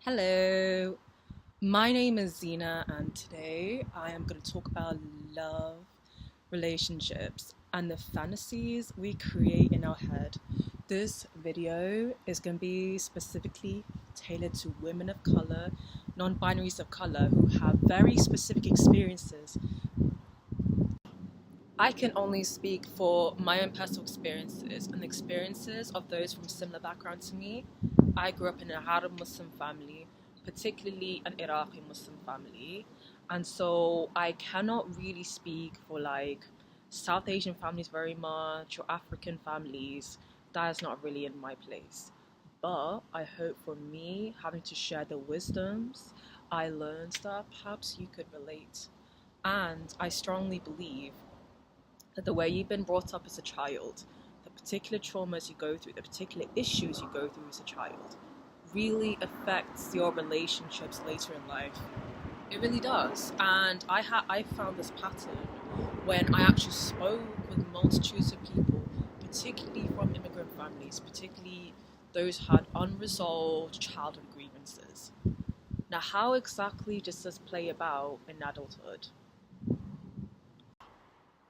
Hello, my name is Zena, and today I am going to talk about love, relationships, and the fantasies we create in our head. This video is going to be specifically tailored to women of color, non binaries of color who have very specific experiences. I can only speak for my own personal experiences and the experiences of those from similar background to me. I grew up in an Arab Muslim family, particularly an Iraqi Muslim family, and so I cannot really speak for like South Asian families very much or African families. That is not really in my place. But I hope for me having to share the wisdoms I learned that perhaps you could relate. And I strongly believe that the way you've been brought up as a child, the particular traumas you go through, the particular issues you go through as a child, really affects your relationships later in life. It really does. And I found this pattern when I actually spoke with multitudes of people, particularly from immigrant families, particularly those who had unresolved childhood grievances. Now, how exactly does this play about in adulthood?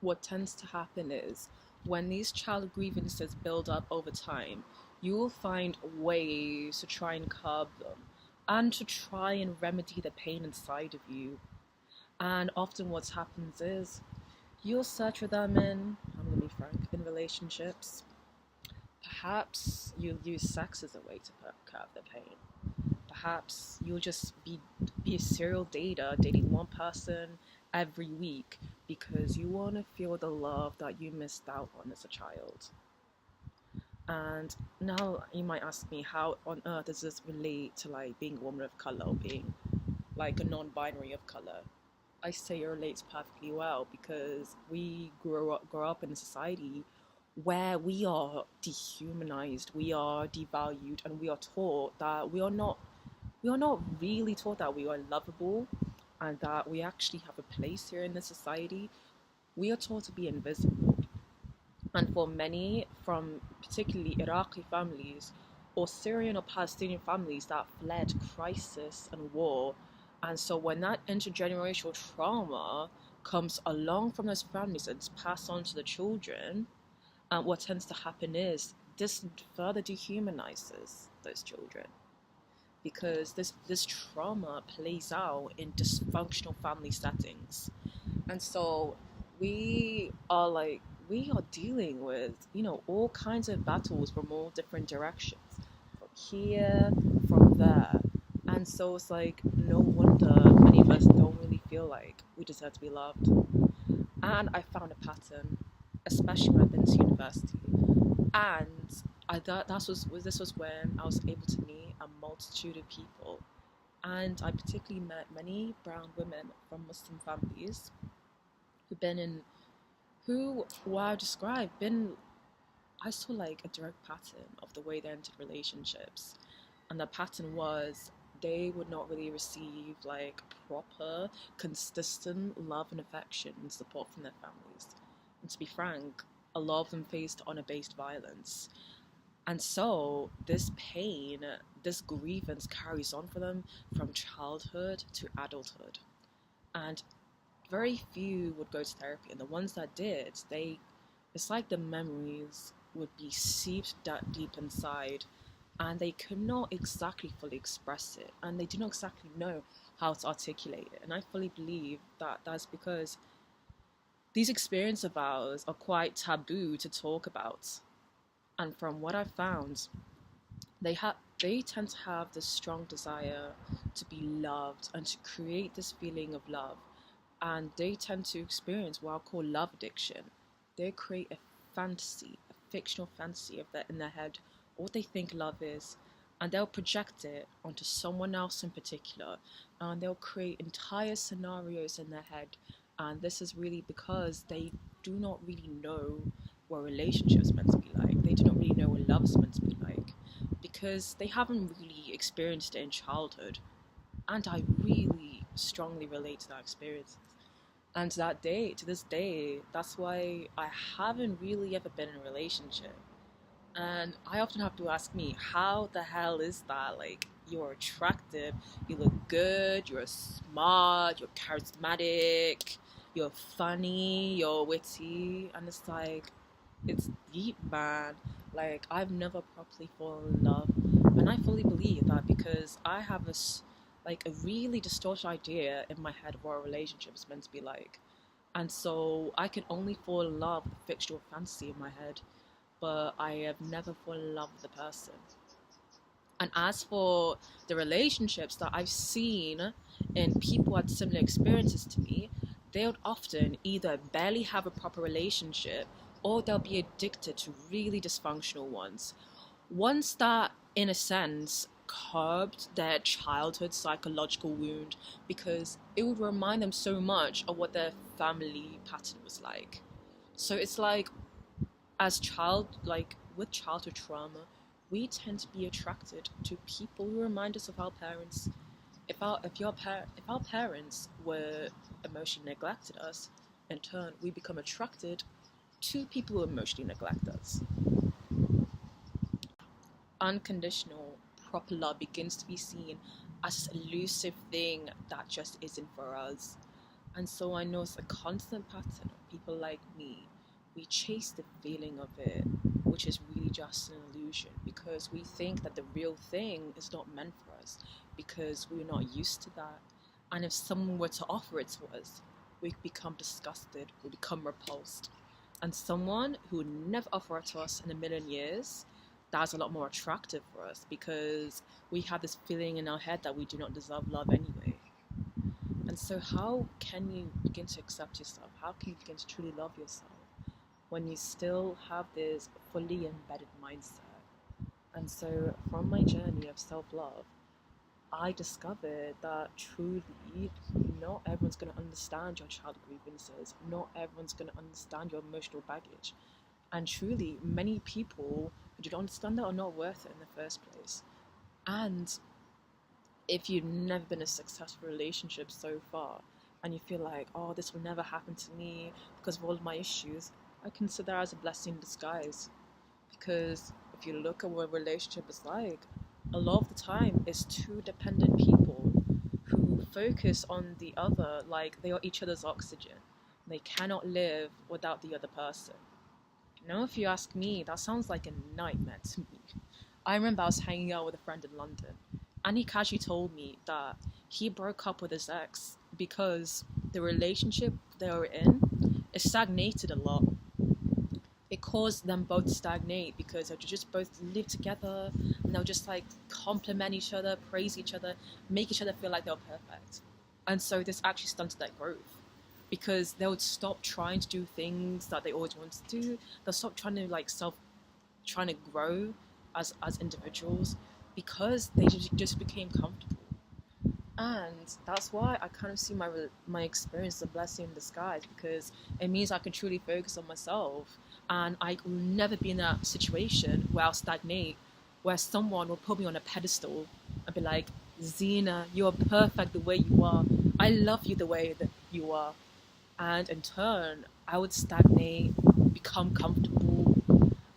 What tends to happen is when these child grievances build up over time, you will find ways to try and curb them and to try and remedy the pain inside of you. And often what happens is you'll search for them in, I'm gonna be frank, in relationships. Perhaps you'll use sex as a way to curb the pain. Perhaps you'll just be a serial dater, dating one person every week because you want to feel the love that you missed out on as a child. And now you might ask me, how on earth does this relate to like being a woman of color or being like a non-binary of color? I say it relates perfectly well because we grow up in a society where we are dehumanized, we are devalued, and we are taught that we are not really taught that we are lovable and that we actually have a place here in the society. We are taught to be invisible. And for many, from particularly Iraqi families or Syrian or Palestinian families that fled crisis and war, and so when that intergenerational trauma comes along from those families and is passed on to the children, what tends to happen is this further dehumanizes those children because this trauma plays out in dysfunctional family settings. And so we are dealing with, all kinds of battles from all different directions, from here, from there. And so it's like no wonder many of us don't really feel like we deserve to be loved. And I found a pattern, especially when I've been to university. And I thought this was when I was able to meet a multitude of people, and I particularly met many brown women from Muslim families who've been in who what I described been I saw like a direct pattern of the way they entered relationships, and the pattern was they would not really receive like proper, consistent love and affection and support from their families. And to be frank, a lot of them faced honor-based violence. And so this pain, this grievance carries on for them from childhood to adulthood. And very few would go to therapy. And the ones that did, it's like the memories would be seeped that deep inside and they could not exactly fully express it. And they do not exactly know how to articulate it. And I fully believe that that's because these experiences of ours are quite taboo to talk about. And from what I've found, they tend to have this strong desire to be loved and to create this feeling of love, and they tend to experience what I call love addiction. They create a fantasy, a fictional fantasy of that in their head, what they think love is, and they'll project it onto someone else in particular, and they'll create entire scenarios in their head. And this is really because they do not really know what relationships meant to be like. They do not really know what love is meant to be like because they haven't really experienced it in childhood. And I really strongly relate to that experience. And to this day, that's why I haven't really ever been in a relationship. And I often have to ask me, how the hell is that? Like, you're attractive, you look good, you're smart, you're charismatic, you're funny, you're witty, and it's like, it's deep, man. Like, I've never properly fallen in love, and I fully believe that because I have this, like, a really distorted idea in my head of what a relationship is meant to be like. And so I can only fall in love with a fixture of fantasy in my head, but I have never fallen in love with the person. And as for the relationships that I've seen in people who had similar experiences to me, they would often either barely have a proper relationship or they'll be addicted to really dysfunctional ones. Ones that, in a sense, curbed their childhood psychological wound because it would remind them so much of what their family pattern was like. So it's like, as like with childhood trauma, we tend to be attracted to people who remind us of our parents. If our parents were emotionally neglected us, in turn we become attracted to people who emotionally neglect us. Unconditional proper love begins to be seen as this elusive thing that just isn't for us. And so I know it's a constant pattern of people like me. We chase the feeling of it, which is really just an illusion because we think that the real thing is not meant for us because we're not used to that. And if someone were to offer it to us, we become disgusted, we become repulsed. And someone who would never offer it to us in a million years, that's a lot more attractive for us because we have this feeling in our head that we do not deserve love anyway. And so, how can you begin to accept yourself? How can you begin to truly love yourself when you still have this fully embedded mindset? And so, from my journey of self love, I discovered that truly not everyone's going to understand your childhood grievances, not everyone's going to understand your emotional baggage. And truly, many people who do not understand that are not worth it in the first place. And if you've never been in a successful relationship so far and you feel like, oh, this will never happen to me because of all of my issues, I consider that as a blessing in disguise. Because if you look at what a relationship is like, a lot of the time it's two dependent people who focus on the other like they are each other's oxygen. They cannot live without the other person. If you ask me, that sounds like a nightmare to me. I remember I was hanging out with a friend in London, and he casually told me that he broke up with his ex because the relationship they were in it stagnated a lot. It caused them both to stagnate because they would just both live together and they'll just like compliment each other, praise each other, make each other feel like they're perfect. And so this actually stunted their growth because they would stop trying to do things that they always wanted to do. They'll stop trying to trying to grow as individuals because they just became comfortable. And that's why I kind of see my experience as a blessing in disguise because it means I can truly focus on myself and I will never be in that situation where I'll stagnate, where someone will put me on a pedestal and be like, Zena, you're perfect the way you are. I love you the way that you are. And in turn, I would stagnate, become comfortable,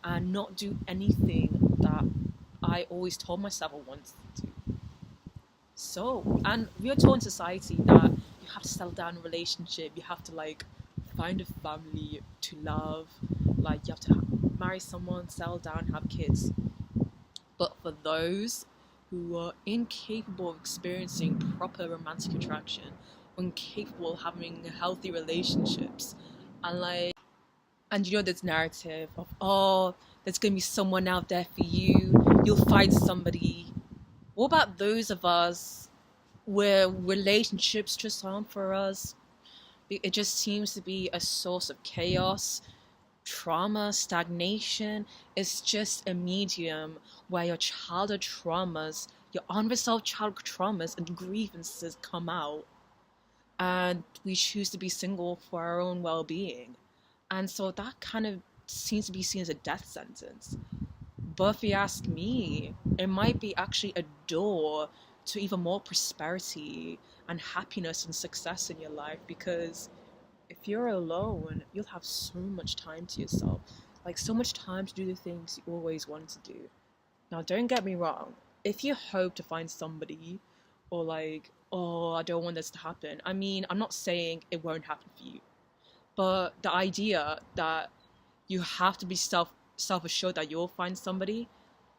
and not do anything that I always told myself I wanted to do. So, and we are taught in society that you have to settle down in a relationship, you have to like find a family to love, like you have to marry someone, settle down, have kids. But for those who are incapable of experiencing proper romantic attraction, incapable of having healthy relationships, and this narrative of, oh, there's gonna be someone out there for you, you'll find somebody. What about those of us where relationships just aren't for us? It just seems to be a source of chaos, trauma, stagnation. It's just a medium where your childhood traumas, your unresolved childhood traumas and grievances come out, and we choose to be single for our own well-being. And so that kind of seems to be seen as a death sentence. But if you ask me, it might be actually a door to even more prosperity and happiness and success in your life because if you're alone, you'll have so much time to yourself. like so much time to do the things you always wanted to do. Now, don't get me wrong. If you hope to find somebody, or like, oh, I don't want this to happen. I mean, I'm not saying it won't happen for you, but the idea that you have to be self assured that you'll find somebody,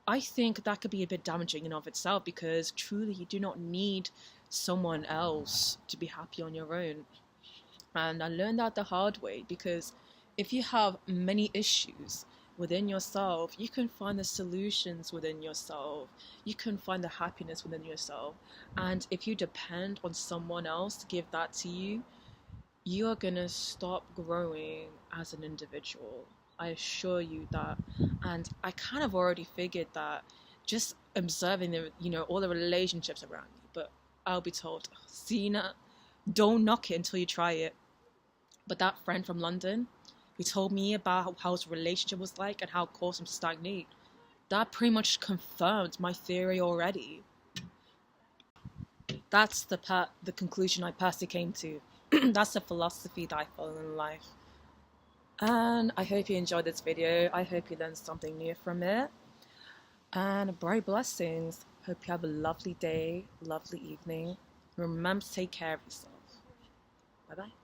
I think that could be a bit damaging in of itself, because truly you do not need someone else to be happy on your own. And I learned that the hard way, because if you have many issues within yourself, you can find the solutions within yourself. You can find the happiness within yourself. And if you depend on someone else to give that to you, you are going to stop growing as an individual. I assure you that. And I kind of already figured that just observing the, all the relationships around you. But I'll be told, Zena, don't knock it until you try it. But that friend from London who told me about how his relationship was like and how it caused him to stagnate, that pretty much confirmed my theory already. That's the conclusion I personally came to. That's the philosophy that I follow in life. And I hope you enjoyed this video. I hope you learned something new from it. And bright blessings. Hope you have a lovely day, lovely evening. Remember to take care of yourself. Bye bye.